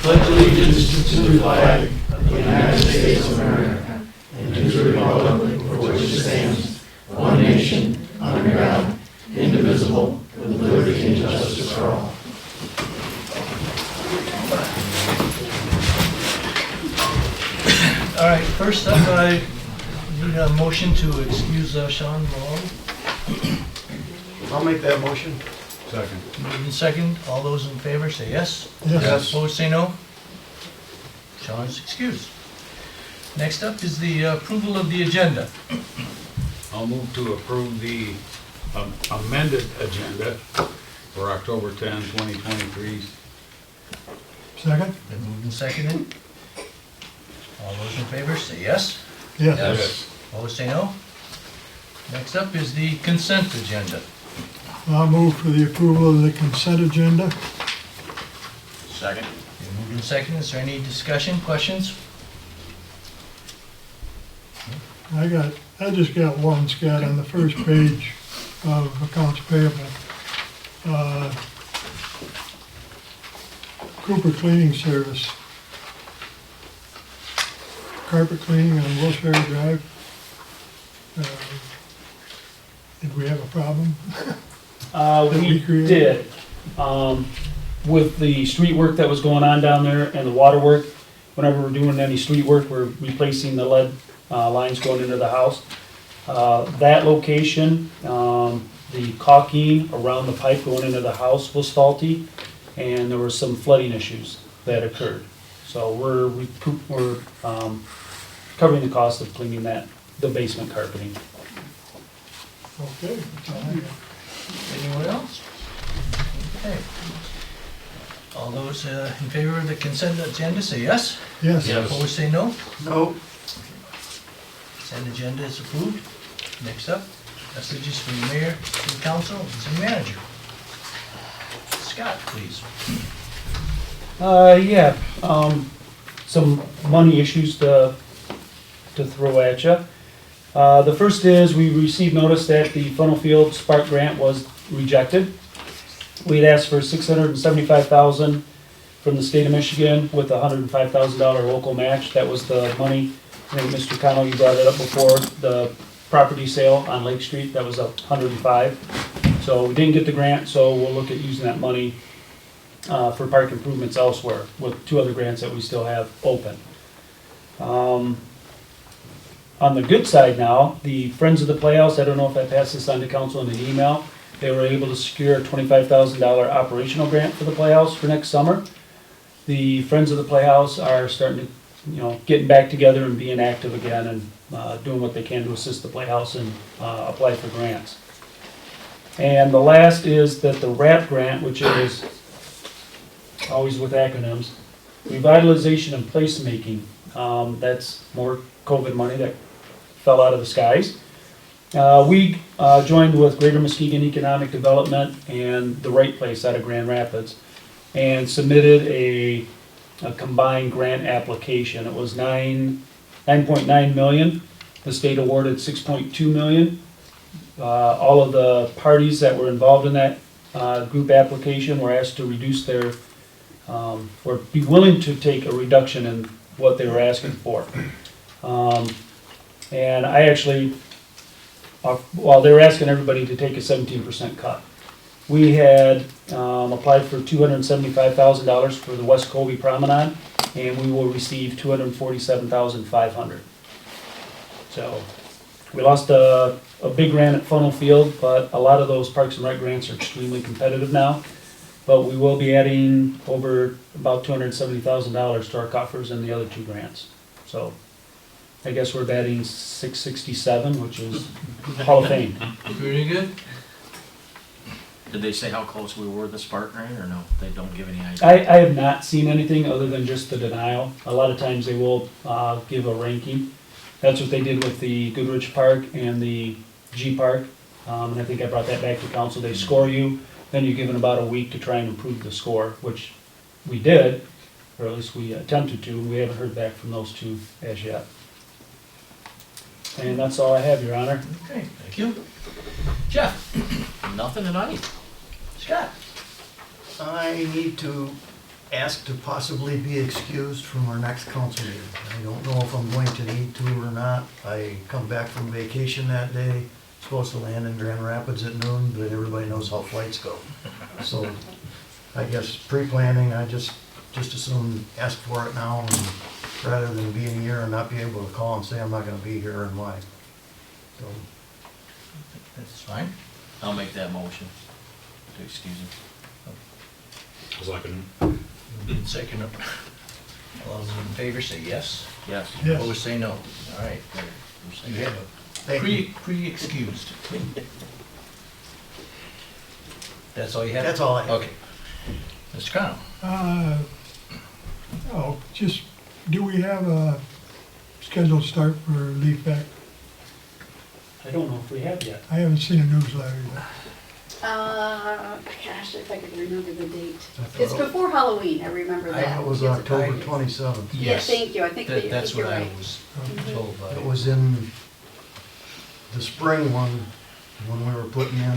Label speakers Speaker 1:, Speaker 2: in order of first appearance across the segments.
Speaker 1: pledge allegiance to the flag of the United States of America and to the republic for which it stands, one nation, under God, indivisible, with liberty and justice for all.
Speaker 2: All right, first up, I need a motion to excuse Sean Malone.
Speaker 3: I'll make that motion.
Speaker 4: Second.
Speaker 2: Moved in second. All those in favor say yes.
Speaker 3: Yes.
Speaker 2: Opposed say no. Sean is excused. Next up is the approval of the agenda.
Speaker 4: I'll move to approve the amended agenda for October 10, 2023.
Speaker 3: Second?
Speaker 2: Been moved and seconded. All those in favor say yes.
Speaker 3: Yes.
Speaker 2: Opposed say no. Next up is the consent agenda.
Speaker 3: I'll move for the approval of the consent agenda.
Speaker 1: Second.
Speaker 2: Been moved and seconded. Is there any discussion, questions?
Speaker 3: I just got one, Scott, on the first page of accounts payable. Cooper Cleaning Service. Carpet cleaning on Wilshire Drive. Did we have a problem?
Speaker 5: We
Speaker 3: created?
Speaker 5: did. With the street work that was going on down there and the water work, whenever we're doing any street work, we're replacing the lead lines going into the house. That location, the caulking around the pipe going into the house was faulty, and there were some flooding issues that occurred. So we're covering the cost of cleaning the basement carpeting.
Speaker 3: Okay. that's all I got.
Speaker 2: Anyone else? Okay. All those in favor of the consent agenda say yes.
Speaker 3: Yes.
Speaker 2: Opposed say no.
Speaker 3: No.
Speaker 2: Consent agenda is approved. Next up, messages from the mayor, city council, and city manager. Scott, please.
Speaker 5: Some money issues to throw at you. The first is we received notice that the Funnel Field Spark Grant was rejected. We had asked for $675,000 from the state of Michigan with a $105,000 local match. That was the money. I think Mr. Connell, you brought it up before, the property sale on Lake Street, that was $105,000. So we didn't get the grant, so we'll look at using that money for park improvements elsewhere with two other grants that we still have open. On the good side now, the Friends of the Playhouse, I don't know if I passed this on to council in an email, they were able to secure a $25,000 operational grant for the Playhouse for next summer. The Friends of the Playhouse are starting to, getting back together and being active again and doing what they can to assist the Playhouse and apply for grants. And the last is that the RAP grant, which is always with acronyms, Revitalization and Placemaking, that's more COVID money that fell out of the skies. We joined with Greater Muskegon Economic Development and the Right Place out of Grand Rapids and submitted a combined grant application. It was $9.9 million. The state awarded $6.2 million. All of the parties that were involved in that group application were asked to reduce their, or be willing to take a reduction in what they were asking for. And I actually, while they were asking everybody to take a 17% cut, we had applied for $275,000 for the West Colby Promenade, and we will receive $247,500. So we lost a big grant at Funnel Field, but a lot of those Parks and Rec grants are extremely competitive now. But we will be adding over about $270,000 to our coffers in the other two grants. So I guess we're batting .667, which is Hall of Fame.
Speaker 2: Pretty good.
Speaker 1: Did they say how close we were to the Spark grant, or no? They don't give any idea?
Speaker 5: I have not seen anything other than just the denial. A lot of times they will give a ranking. That's what they did with the Goodrich Park and the G Park. And I think I brought that back to council. They score you, then you're given about a week to try and improve the score, which we did, or at least we attempted to. We haven't heard back from those two as yet. And that's all I have, Your Honor.
Speaker 2: Okay, thank you. Jeff?
Speaker 1: Nothing tonight.
Speaker 2: Scott?
Speaker 3: I need to
Speaker 1: ask to possibly be excused from our next council meeting. I don't know if I'm going to need to or not. I come back from vacation that day, supposed to land in Grand Rapids at noon, but everybody knows how flights go. So I guess pre-planning, I just assume ask for it now, and rather than being here and not be able to call and say I'm not gonna be here and why. So,
Speaker 2: That's fine.
Speaker 6: I'll make that motion to excuse him.
Speaker 4: Second.
Speaker 2: Moved in second. All those in favor say yes.
Speaker 6: Yes.
Speaker 3: Yes.
Speaker 2: Opposed say no. All right. You have a
Speaker 1: thank you.
Speaker 2: pre-excused. That's all you have?
Speaker 1: That's all I have.
Speaker 2: Okay. Mr. Connell?
Speaker 3: Just, do we have a scheduled start for leaf back?
Speaker 5: I don't know if we have yet.
Speaker 3: I haven't seen a newsletter yet.
Speaker 7: Gosh, if I could remember the date.
Speaker 1: I thought
Speaker 7: It's
Speaker 1: it-
Speaker 7: before Halloween, I remember
Speaker 1: I
Speaker 7: that.
Speaker 1: thought it was October 27th.
Speaker 7: Yes, thank you, I think that-
Speaker 2: That's
Speaker 7: you're
Speaker 2: what I
Speaker 7: right.
Speaker 2: was
Speaker 3: Okay.
Speaker 2: told by.
Speaker 1: It was in the spring when we were putting in,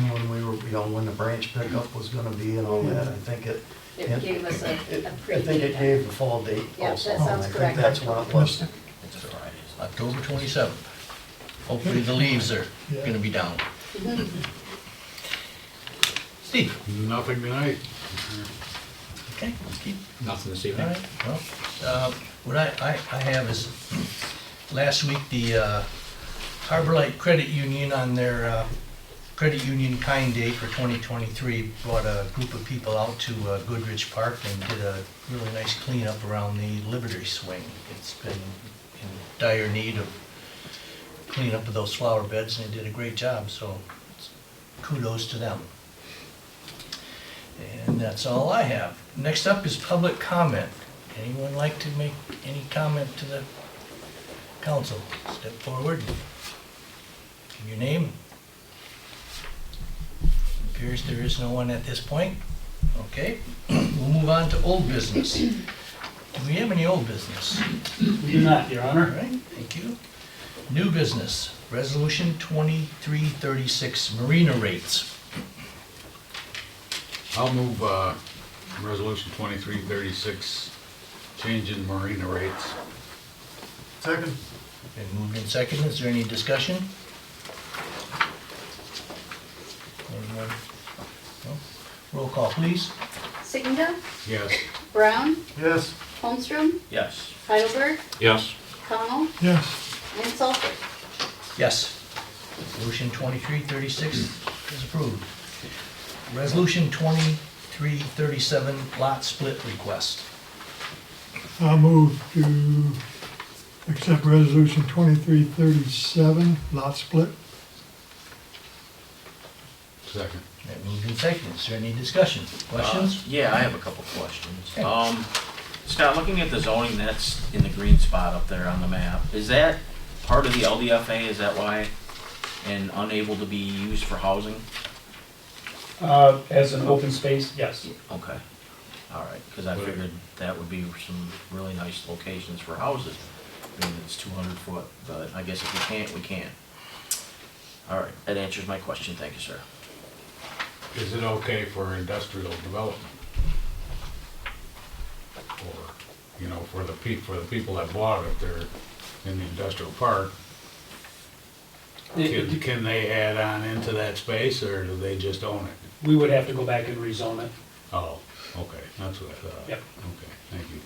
Speaker 1: when the branch pickup was gonna be and all that. I think it,
Speaker 7: It gave us a
Speaker 1: I
Speaker 7: pretty
Speaker 1: think it
Speaker 7: date.
Speaker 1: gave the fall date
Speaker 7: Yeah,
Speaker 1: also.
Speaker 7: that sounds
Speaker 1: I think
Speaker 7: correct.
Speaker 1: that's what it was.
Speaker 6: It's a Friday.
Speaker 2: October 27th. Hopefully the leaves are
Speaker 3: Yeah.
Speaker 2: gonna be down. Steve?
Speaker 4: Nothing tonight.
Speaker 2: Okay, keep.
Speaker 4: Nothing this
Speaker 2: All
Speaker 4: evening.
Speaker 2: right, well, what I have is, last week, the Harbor Light Credit Union on their Credit Union Kind Day for 2023 brought a group of people out to Goodrich Park and did a really nice cleanup around the Liberty Swing. It's been in dire need of cleanup of those flower beds, and they did a great job, so kudos to them. And that's all I have. Next up is public comment. Anyone like to make any comment to the council? Step forward. Give your name. Appears there is no one at this point. Okay, we'll move on to old business. Do we have any old business?
Speaker 5: We do not, Your
Speaker 2: All
Speaker 5: Honor.
Speaker 2: right, thank you. New business, Resolution 2336, Marina rates.
Speaker 4: I'll move, resolution 2336, changing marina rates.
Speaker 1: Second?
Speaker 2: Been moved in second, is there any discussion? Anyone? No? Roll call, please.
Speaker 7: Signa,
Speaker 4: Yes.
Speaker 7: Brown,
Speaker 1: Yes.
Speaker 7: Holmstrom,
Speaker 6: Yes.
Speaker 7: Heidelberg,
Speaker 4: Yes.
Speaker 7: Connell,
Speaker 3: Yes,
Speaker 7: and Salter.
Speaker 2: Yes. Resolution 2336 is approved. Resolution 2337, lot split request.
Speaker 3: I'll move to accept resolution 2337, lot split.
Speaker 4: Second.
Speaker 2: That moved in second, is there any discussion? Questions?
Speaker 6: Yeah, I have a couple questions.
Speaker 2: Okay.
Speaker 6: Scott, looking at the zoning that's in the green spot up there on the map, is that part of the LDFA? Is that why? And unable to be used for housing?
Speaker 5: As an open space, yes.
Speaker 6: Okay, all right, because I figured that would be some really nice locations for houses. I mean, it's 200 foot, but I guess if we can't, we can't. All right, that answers my question, thank you, sir.
Speaker 4: Is it okay for industrial development? Or, for the people that bought it, they're in the industrial park, can they add on into that space, or do they just own it?
Speaker 5: We would have to go back and rezone it.
Speaker 4: Oh, okay, that's what I thought.
Speaker 5: Yep.
Speaker 4: Okay, thank you.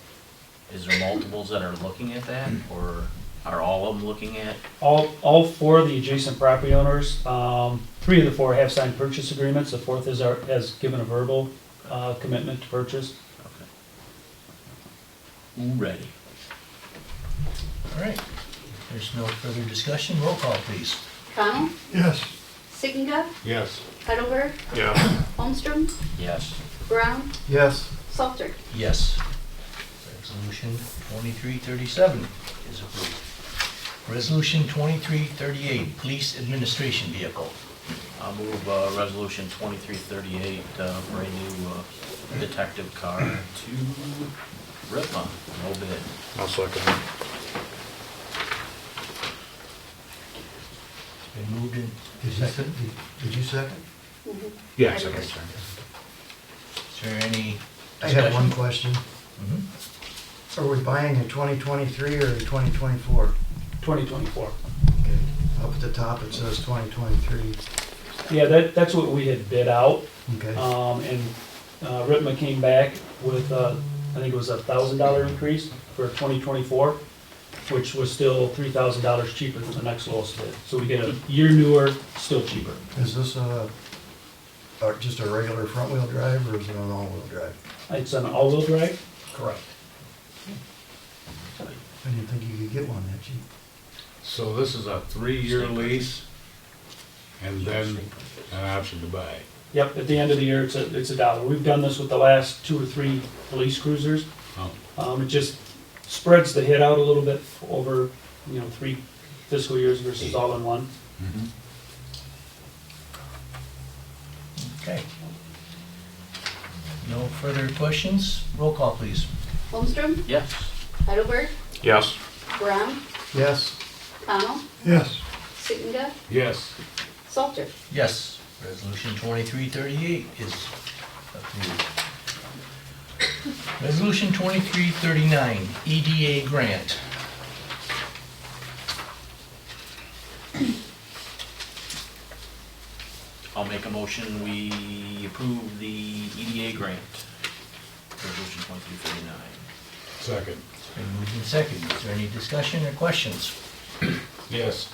Speaker 6: Is there multiples that are looking at that, or are all of them looking at?
Speaker 5: All four of the adjacent property owners, 3 of the 4 have signed purchase agreements. The 4th has given a verbal commitment to purchase.
Speaker 6: Okay. Ready.
Speaker 2: All right, if there's no further discussion, roll call, please.
Speaker 7: Connell,
Speaker 3: Yes,
Speaker 7: Signa,
Speaker 4: Yes.
Speaker 7: Heidelberg,
Speaker 4: Yeah.
Speaker 7: Holmstrom,
Speaker 6: Yes.
Speaker 7: Brown,
Speaker 1: Yes.
Speaker 7: Salter.
Speaker 2: Yes. Resolution 2337 is approved. Resolution 2338, police administration vehicle.
Speaker 6: I'll move resolution 2338, brand new detective car to Ripon, no bid.
Speaker 4: I'll second it.
Speaker 2: It's been moved in.
Speaker 1: Did you second?
Speaker 4: Yeah,
Speaker 7: I
Speaker 4: second.
Speaker 7: did.
Speaker 2: Is there any
Speaker 1: I have one
Speaker 2: discussion?
Speaker 1: question.
Speaker 2: Mhm.
Speaker 1: Are we buying a 2023 or a 2024?
Speaker 5: 2024.
Speaker 1: Okay, up at the top it says 2023.
Speaker 5: Yeah, that's what we had bid out.
Speaker 1: Okay,
Speaker 5: And Ritma came back with, I think it was $1,000 increase for 2024, which was still $3,000 cheaper than the next lowest bid. So we get a year newer, still cheaper.
Speaker 1: is this just a regular front-wheel drive or is it an all-wheel drive?
Speaker 5: It's an all-wheel drive.
Speaker 1: Correct. I didn't think you could get one that cheap.
Speaker 4: So this is a 3-year lease and then an option to buy.
Speaker 5: Yep, at the end of the year, it's $1. We've done this with the last 2 or 3 police cruisers.
Speaker 4: Oh,
Speaker 5: It just spreads the hit out a little bit over, 3 fiscal years versus all in one.
Speaker 4: mhm.
Speaker 2: Okay. No further questions? Roll call, please.
Speaker 7: Holmstrom,
Speaker 6: Yes.
Speaker 7: Heidelberg,
Speaker 4: Yes.
Speaker 7: Brown,
Speaker 1: Yes,
Speaker 7: Connell,
Speaker 3: Yes,
Speaker 7: Sittenga,
Speaker 4: Yes.
Speaker 7: Salter.
Speaker 2: Yes, resolution 2338 is approved. Resolution 2339, EDA grant.
Speaker 6: I'll make a motion, we approve the EDA grant. Resolution 2339.
Speaker 4: Second.
Speaker 2: It's been moved in second. Is there any discussion or questions?
Speaker 4: Yes.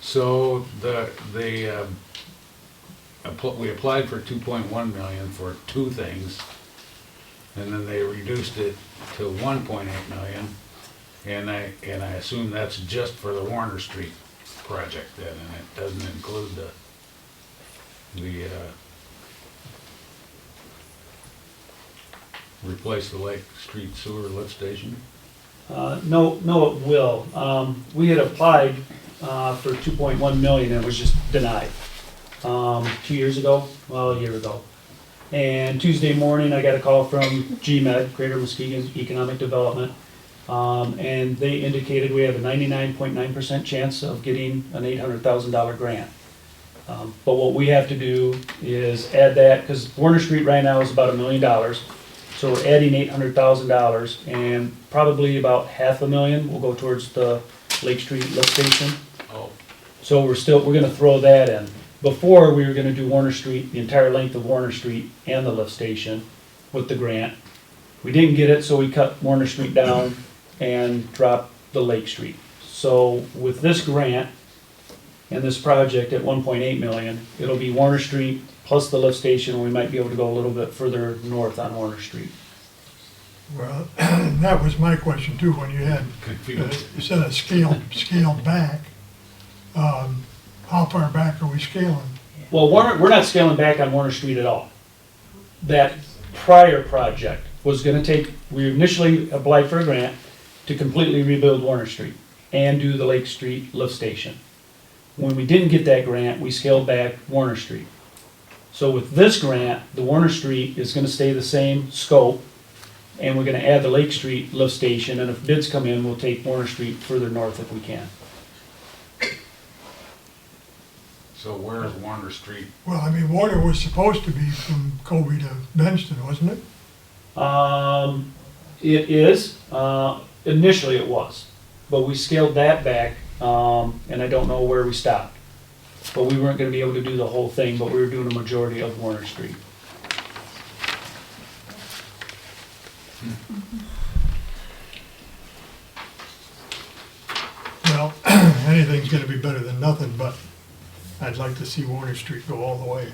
Speaker 4: So we applied for 2.1 million for 2 things, and then they reduced it to 1.8 million, and I assume that's just for the Warner Street project then, and it doesn't include the replace the Lake Street sewer lift station?
Speaker 5: No, it will. We had applied for 2.1 million and it was just denied 2 years ago, well, a year ago. And Tuesday morning, I got a call from GMed, Greater Muskegon Economic Development, and they indicated we have a 99.9% chance of getting an $800,000 grant. But what we have to do is add that, because Warner Street right now is about $1 million. So we're adding $800,000, and probably about $500,000 will go towards the Lake Street lift station.
Speaker 4: Oh,
Speaker 5: So we're gonna throw that in. Before, we were gonna do Warner Street, the entire length of Warner Street and the lift station with the grant. We didn't get it, so we cut Warner Street down and dropped the Lake Street. So with this grant and this project at 1.8 million, it'll be Warner Street plus the lift station, and we might be able to go a little bit further north on Warner Street.
Speaker 3: well, that was my question too, when you had,
Speaker 4: confused.
Speaker 3: you said a scaled back. How far back are we scaling?
Speaker 5: Well, we're not scaling back on Warner Street at all. That prior project was gonna we initially applied for a grant to completely rebuild Warner Street and do the Lake Street lift station. When we didn't get that grant, we scaled back Warner Street. So with this grant, the Warner Street is gonna stay the same scope, and we're gonna add the Lake Street lift station, and if bids come in, we'll take Warner Street further north if we can.
Speaker 4: So where's Warner Street?
Speaker 3: Well, I mean, Warner was supposed to be from Colby to Benston, wasn't it?
Speaker 5: It is, initially it was, but we scaled that back, and I don't know where we stopped. But we weren't gonna be able to do the whole thing, but we were doing a majority of Warner Street.
Speaker 3: Well, anything's gonna be better than nothing, but I'd like to see Warner Street go all the way.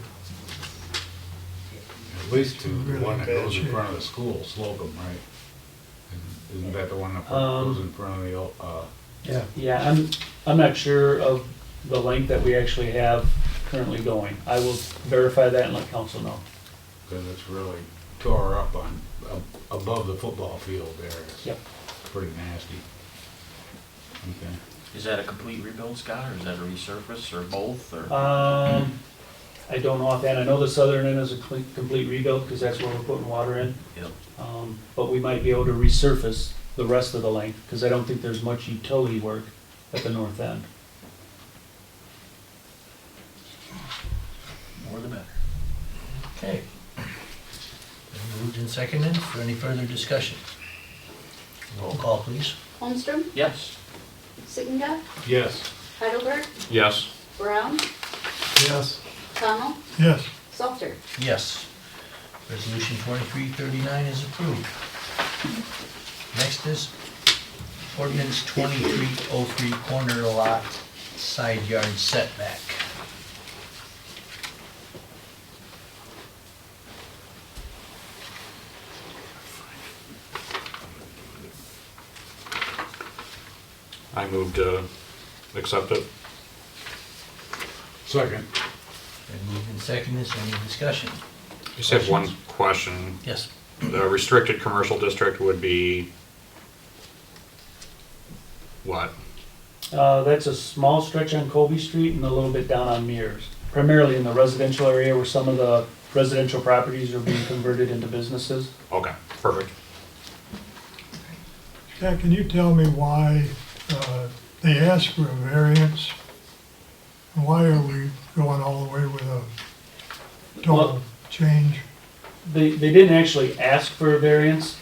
Speaker 4: At least to the
Speaker 3: Really
Speaker 4: one that
Speaker 3: bad
Speaker 4: goes in
Speaker 3: shape.
Speaker 4: front of the school, Slocum, right? Isn't that the one that goes in front of the,
Speaker 5: Yeah, I'm not sure of the length that we actually have currently going. I will verify that and let council know.
Speaker 4: because it's really tore up on, above the football field there. It's
Speaker 5: Yep.
Speaker 4: pretty nasty. Okay.
Speaker 6: Is that a complete rebuild, Scott, or is that a resurface, or both, or?
Speaker 5: I don't know offhand. I know the southern end is a complete rebuild, because that's where we're putting water in.
Speaker 6: Yep.
Speaker 5: But we might be able to resurface the rest of the length, because I don't think there's much utility work at the north end.
Speaker 6: More the better.
Speaker 2: Okay. Moved and seconded. For any further discussion? Roll call, please.
Speaker 7: Holmstrom,
Speaker 6: Yes.
Speaker 7: Sittenga,
Speaker 4: Yes.
Speaker 7: Heidelberg,
Speaker 1: Yes.
Speaker 7: Brown,
Speaker 3: Yes.
Speaker 7: Connell,
Speaker 3: Yes.
Speaker 7: Salter.
Speaker 2: Yes. Resolution 2339 is approved. Next is ordinance 2303, corner lot side yard setback.
Speaker 1: I move to accept it.
Speaker 4: Second.
Speaker 2: Been moved and seconded. Is there any discussion?
Speaker 1: Just have one question.
Speaker 2: Yes.
Speaker 1: The restricted commercial district would be what?
Speaker 5: That's a small stretch on Colby Street and a little bit down on Mears, primarily in the residential area where some of the residential properties are being converted into businesses.
Speaker 1: Okay, perfect.
Speaker 3: Jack, can you tell me why they asked for a variance? Why are we going all the way with a total change?
Speaker 5: They didn't actually ask for a variance.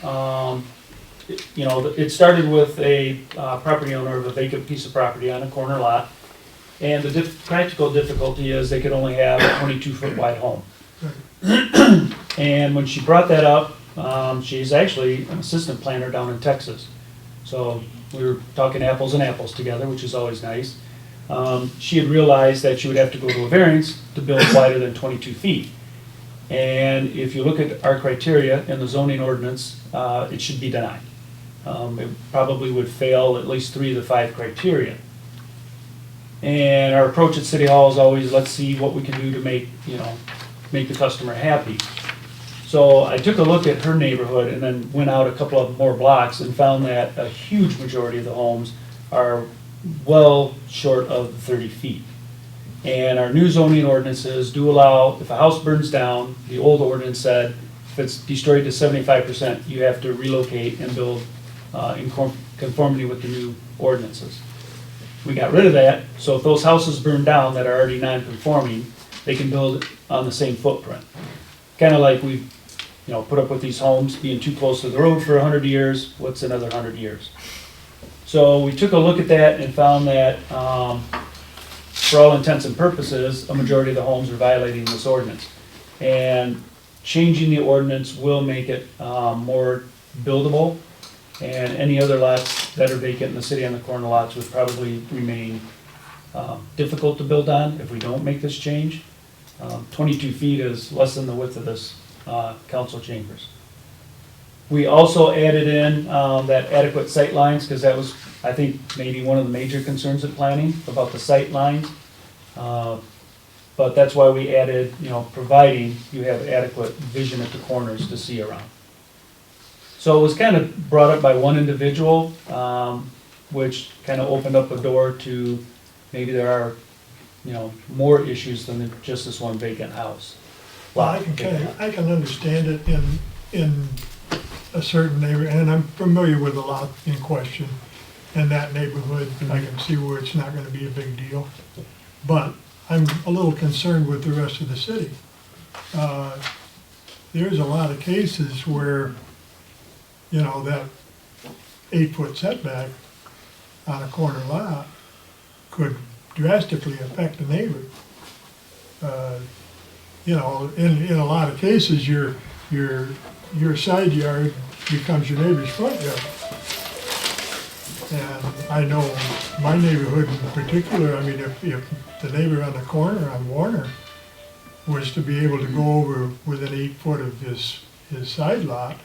Speaker 5: You know, it started with a property owner of a vacant piece of property on a corner lot. And the practical difficulty is they could only have a 22-foot wide home. And when she brought that up, she's actually an assistant planner down in Texas. So we were talking apples and apples together, which is always nice. She had realized that she would have to go to a variance to build wider than 22 feet. And if you look at our criteria in the zoning ordinance, it should be denied. It probably would fail at least 3 of the 5 criteria. And our approach at City Hall is always, let's see what we can do to make the customer happy. So I took a look at her neighborhood and then went out a couple of more blocks and found that a huge majority of the homes are well short of the 30 feet. And our new zoning ordinances do allow, if a house burns down, the old ordinance said, if it's destroyed to 75%, you have to relocate and build in conformity with the new ordinances. We got rid of that, so if those houses burn down that are already non-conforming, they can build on the same footprint. Kind of like we've put up with these homes being too close to the road for 100 years, what's another 100 years? So we took a look at that and found that for all intents and purposes, a majority of the homes are violating this ordinance. And changing the ordinance will make it more buildable, and any other lots that are vacant in the city on the corner lots would probably remain difficult to build on if we don't make this change. 22 feet is less than the width of this council chambers. We also added in that adequate sight lines, because that was, I think, maybe one of the major concerns of planning, about the sight lines. But that's why we added, providing you have adequate vision at the corners to see around. So it was kind of brought up by one individual, which kind of opened up a door to maybe there are, more issues than just this one vacant house.
Speaker 3: Well, I can understand it in a certain neighborhood, and I'm familiar with the lot in question. In that neighborhood, I can see where it's not gonna be a big deal. But I'm a little concerned with the rest of the city. There's a lot of cases where, that 8-foot setback on a corner lot could drastically affect the neighbor. In a lot of cases, your side yard becomes your neighbor's front yard. And I know my neighborhood in particular, I mean, if the neighbor on the corner on Warner was to be able to go over within 8 foot of his side lot,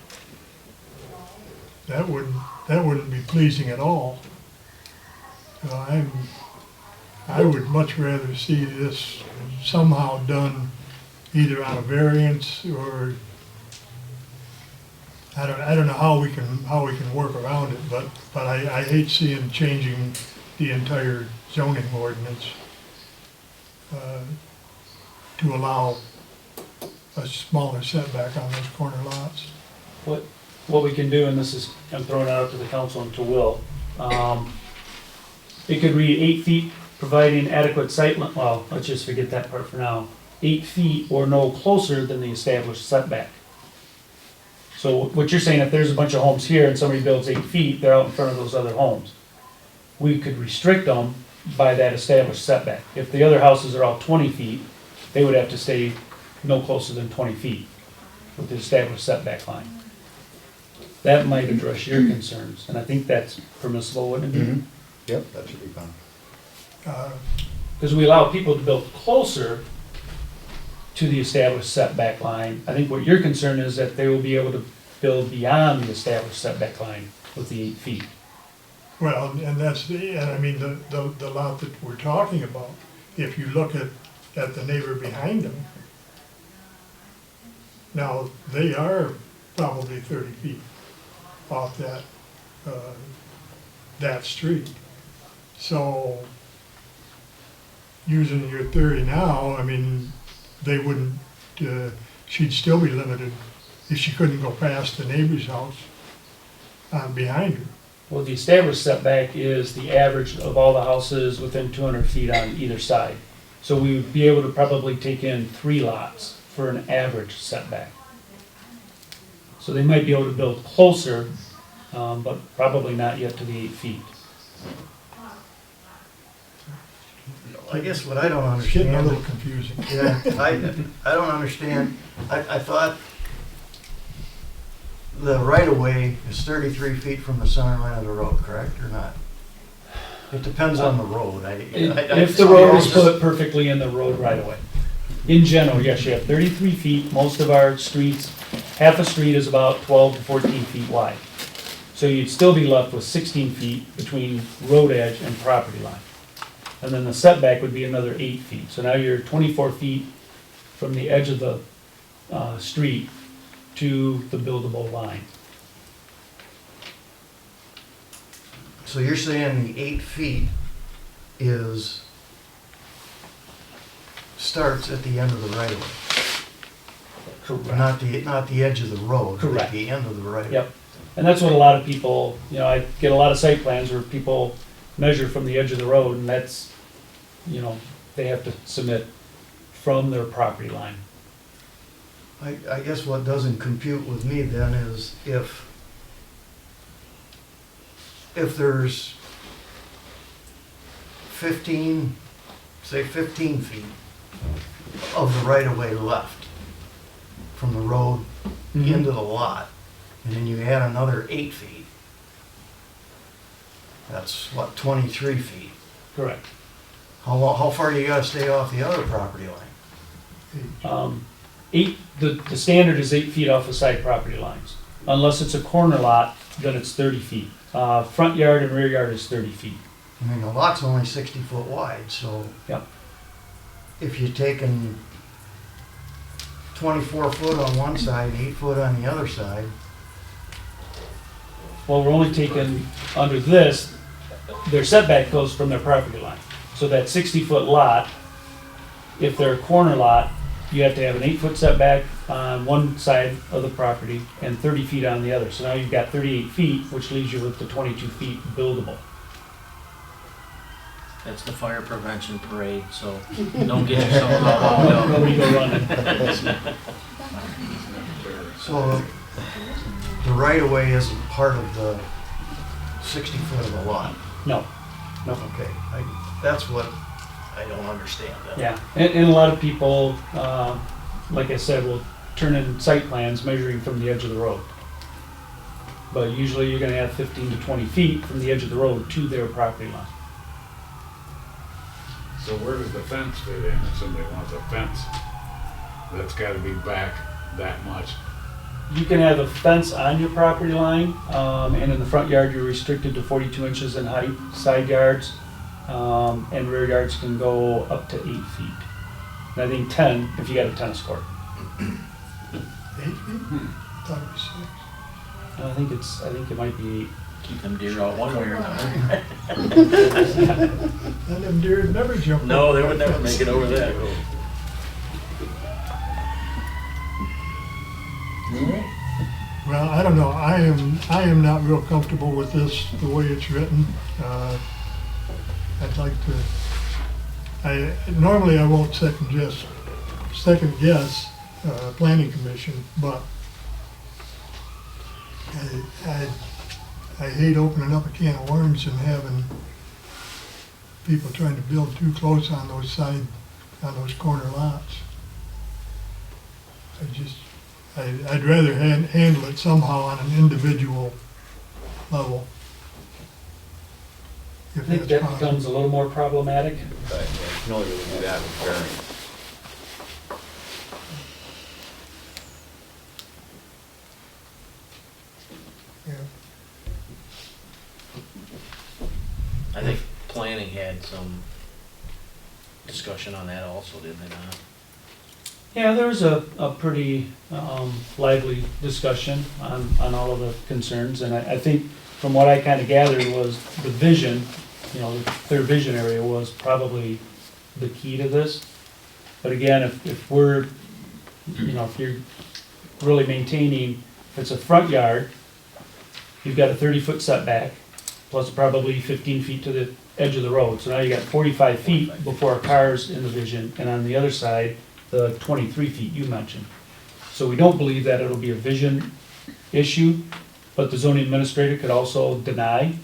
Speaker 3: that wouldn't be pleasing at all. I would much rather see this somehow done either on a variance or I don't know how we can work around it, but I hate seeing changing the entire zoning ordinance to allow a smaller setback on those corner lots.
Speaker 5: What we can do, and this is, I'm throwing it out to the council and to Will, it could read 8 feet, providing adequate sight, well, let's just forget that part for now. 8 feet or no closer than the established setback. So what you're saying, if there's a bunch of homes here and somebody builds 8 feet, they're out in front of those other homes. We could restrict them by that established setback. If the other houses are all 20 feet, they would have to stay no closer than 20 feet with the established setback line. That might address your concerns, and I think that's permissible, wouldn't it be?
Speaker 1: Yep, that should be fine.
Speaker 5: Because we allow people to build closer to the established setback line. I think what your concern is that they will be able to build beyond the established setback line with the 8 feet.
Speaker 3: Well, and I mean, the lot that we're talking about, if you look at the neighbor behind them, now, they are probably 30 feet off that street. So, using your theory now, I mean, they wouldn't, she'd still be limited if she couldn't go past the neighbor's house behind her.
Speaker 5: Well, the established setback is the average of all the houses within 200 feet on either side. So we would be able to probably take in 3 lots for an average setback. So they might be able to build closer, but probably not yet to the 8 feet.
Speaker 8: I guess what I don't
Speaker 3: It's getting a
Speaker 8: understand,
Speaker 3: little confusing.
Speaker 8: yeah, I don't understand, I thought the right-of-way is 33 feet from the center line of the road, correct, or not? It depends on the road.
Speaker 5: If the road is put perfectly in the road right away. In general, yes, you have 33 feet. Most of our streets, half a street is about 12 to 14 feet wide. So you'd still be left with 16 feet between road edge and property line. And then the setback would be another 8 feet. So now you're 24 feet from the edge of the street to the buildable line.
Speaker 8: So you're saying the 8 feet starts at the end of the right-of-way?
Speaker 5: Correct.
Speaker 8: Not the edge of the road, but at
Speaker 5: Correct.
Speaker 8: the end of the right-of-way?
Speaker 5: Yep. And that's what a lot of people, I get a lot of site plans where people measure from the edge of the road, and that's, they have to submit from their property line.
Speaker 8: I guess what doesn't compute with me then is if there's 15 feet of the right-of-way left from the road into the lot, and then you add another 8 feet, that's what, 23 feet?
Speaker 5: Correct.
Speaker 8: How far do you gotta stay off the other property line?
Speaker 5: The standard is 8 feet off the side property lines. Unless it's a corner lot, then it's 30 feet. Front yard and rear yard is 30 feet.
Speaker 8: I mean, the lot's only 60 foot wide, so
Speaker 5: Yep.
Speaker 8: if you're taking 24 foot on one side, 8 foot on the other side,
Speaker 5: Well, we're only taking, under this, their setback goes from their property line. So that 60-foot lot, if they're a corner lot, you have to have an 8-foot setback on one side of the property and 30 feet on the other. So now you've got 38 feet, which leaves you with the 22 feet buildable.
Speaker 6: That's the fire prevention parade, so don't get yourself all wound up.
Speaker 5: Nobody go running.
Speaker 8: so the right-of-way isn't part of the 60 foot of the lot.
Speaker 5: No, no.
Speaker 8: Okay, that's what I don't understand then.
Speaker 5: Yeah, and a lot of people, like I said, will turn in site plans measuring from the edge of the road. But usually you're gonna have 15 to 20 feet from the edge of the road to their property line.
Speaker 4: So where does the fence fit in if somebody wants a fence? That's gotta be back that much.
Speaker 5: You can have a fence on your property line, and in the front yard, you're restricted to 42 inches in height. Side yards and rear yards can go up to 8 feet. And I think 10 if you got a tennis court.
Speaker 3: 8 feet? Thought it was 6.
Speaker 5: I think it might be 8.
Speaker 6: Keep them deer out one way or another.
Speaker 3: And them deer never jump.
Speaker 6: No, they would never make it over that.
Speaker 3: Well, I don't know, I am not real comfortable with this, the way it's written. I'd like to, normally I won't second guess planning commission, but I hate opening up a can of worms and having people trying to build too close on on those corner lots. I'd rather handle it somehow on an individual level.
Speaker 5: I
Speaker 3: If
Speaker 5: think
Speaker 3: that's
Speaker 5: that
Speaker 3: possible.
Speaker 5: becomes a little more problematic.
Speaker 1: But you can only really do that with variance.
Speaker 3: Yeah.
Speaker 6: I think planning had some discussion on that also, didn't they not?
Speaker 5: Yeah, there was a pretty lively discussion on all of the concerns, and I think from what I kind of gathered was the vision, the clear vision area was probably the key to this. But again, if we're, if you're really maintaining, if it's a front yard, you've got a 30-foot setback, plus probably 15 feet to the edge of the road. So now you got 45 feet before a car's in the vision, and on the other side, the 23 feet you mentioned. So we don't believe that it'll be a vision issue, but the zoning administrator could also deny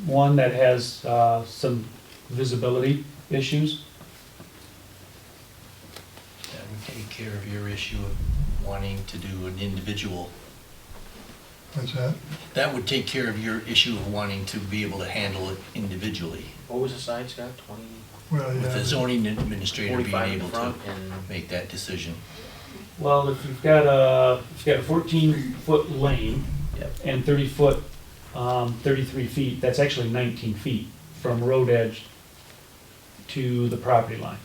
Speaker 5: one that has some visibility issues.
Speaker 2: That would take care of your issue of wanting to do an individual.
Speaker 3: What's that?
Speaker 2: That would take care of your issue of wanting to be able to handle it individually,
Speaker 6: What was the side, Scott, 20,
Speaker 3: Well,
Speaker 2: with the
Speaker 3: yeah,
Speaker 2: zoning administrator being
Speaker 6: 45 in
Speaker 2: able to
Speaker 6: front and,
Speaker 2: make that decision.
Speaker 5: Well, if you've got a 14-foot lane
Speaker 6: yep,
Speaker 5: and 30-foot, 33 feet, that's actually 19 feet from road edge to the property line.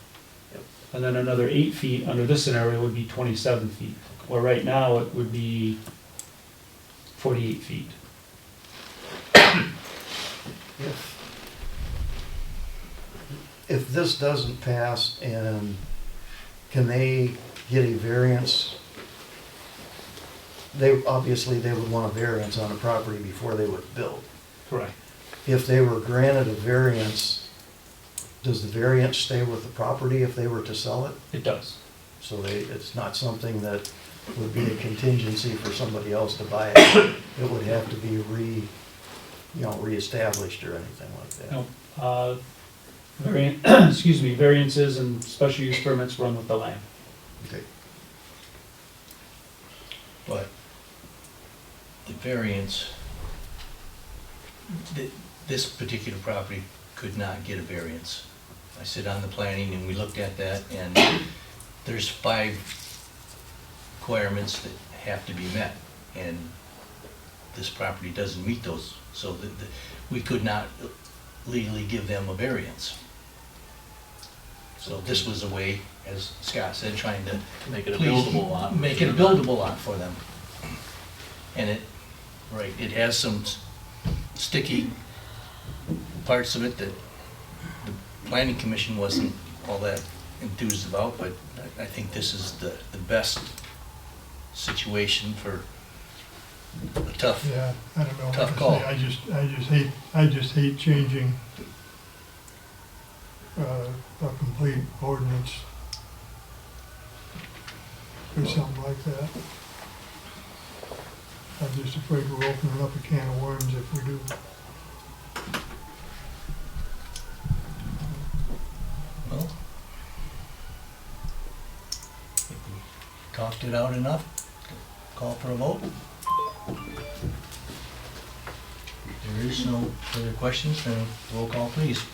Speaker 6: Yep.
Speaker 5: And then another 8 feet under this scenario would be 27 feet, where right now it would be 48 feet.
Speaker 8: If this doesn't pass, and can they get a variance? Obviously, they would want a variance on a property before they would build.
Speaker 5: Correct.
Speaker 8: If they were granted a variance, does the variance stay with the property if they were to sell it?
Speaker 5: It does.
Speaker 8: So it's not something that would be a contingency for somebody else to buy it. It would have to be reestablished or anything like that.
Speaker 5: No, variances and special use permits run with the land.
Speaker 8: Okay.
Speaker 2: But the variance, this particular property could not get a variance. I sit on the planning and we looked at that, and there's 5 requirements that have to be met, and this property doesn't meet those, so that we could not legally give them a variance. So this was a way, as Scott said, trying to
Speaker 6: make it a
Speaker 2: please
Speaker 6: buildable lot.
Speaker 2: make it a buildable lot for them. And it has some sticky parts of it that the planning commission wasn't all that enthused about, but I think this is the best situation for a tough,
Speaker 3: yeah, I don't know what
Speaker 2: Tough
Speaker 3: to
Speaker 2: call.
Speaker 3: say. I just hate changing a complete ordinance or something like that. I'm just afraid we're opening up a can of worms if we do.
Speaker 2: well, if we talked it out enough, call for a vote. If there is no further questions, then roll call please.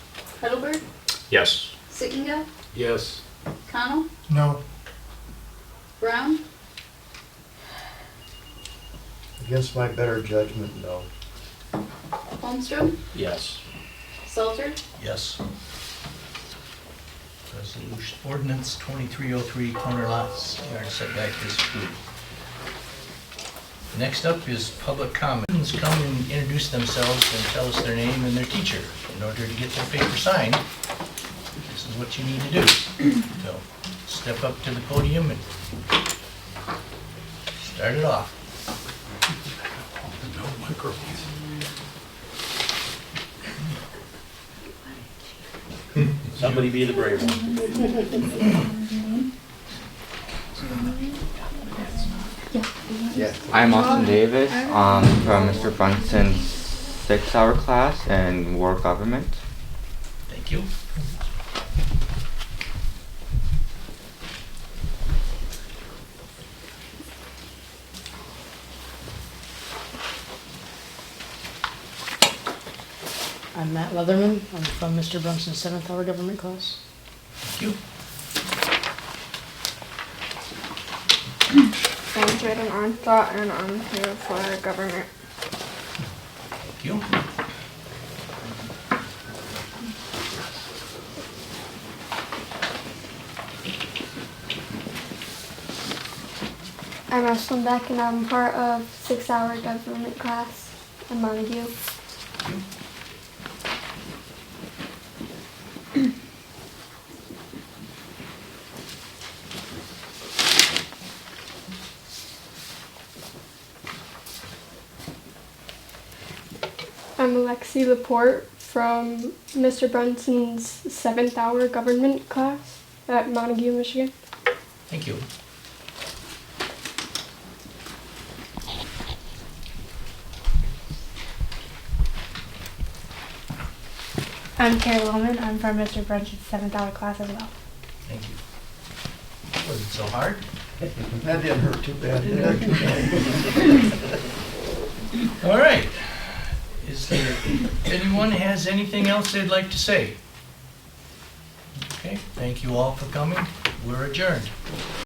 Speaker 7: Heidelberg,
Speaker 1: Yes.
Speaker 7: Sittinga,
Speaker 4: Yes.
Speaker 7: Connell,
Speaker 3: No,
Speaker 7: Brown,
Speaker 8: Against my better judgment, no.
Speaker 7: Holmstrom,
Speaker 6: Yes.
Speaker 7: Salter,
Speaker 2: Yes. Resolution, ordinance 2303, corner lots, yard setback is approved. Next up is public comments. Come and introduce themselves and tell us their name and their teacher. In order to get their paper signed, this is what you need to do. So, step up to the podium and start it off.
Speaker 4: No microphones.
Speaker 6: Somebody be the brave one.
Speaker 8: Yeah,
Speaker 9: I'm Austin Davis from Mr. Brunson's 6-hour class in world government.
Speaker 2: Thank you.
Speaker 10: I'm Matt Leatherman. I'm from Mr. Brunson's 7th-hour government class.
Speaker 2: Thank you.
Speaker 11: I'm Jaden Onthought, and I'm here for government.
Speaker 2: Thank you.
Speaker 11: I'm Ashlyn Beck, and I'm part of 6-hour government class in Montague.
Speaker 2: Thank you.
Speaker 11: I'm Alexi Laporte from Mr. Brunson's 7th-hour government class at Montague, Michigan.
Speaker 2: Thank you.
Speaker 11: I'm Carrie Loman. I'm from Mr. Brunson's 7th-hour class as well.
Speaker 2: Thank you. Wasn't so hard.
Speaker 8: That didn't hurt too bad, did it?
Speaker 2: All right. Is there anyone has anything else they'd like to say? Okay, thank you all for coming. We're adjourned.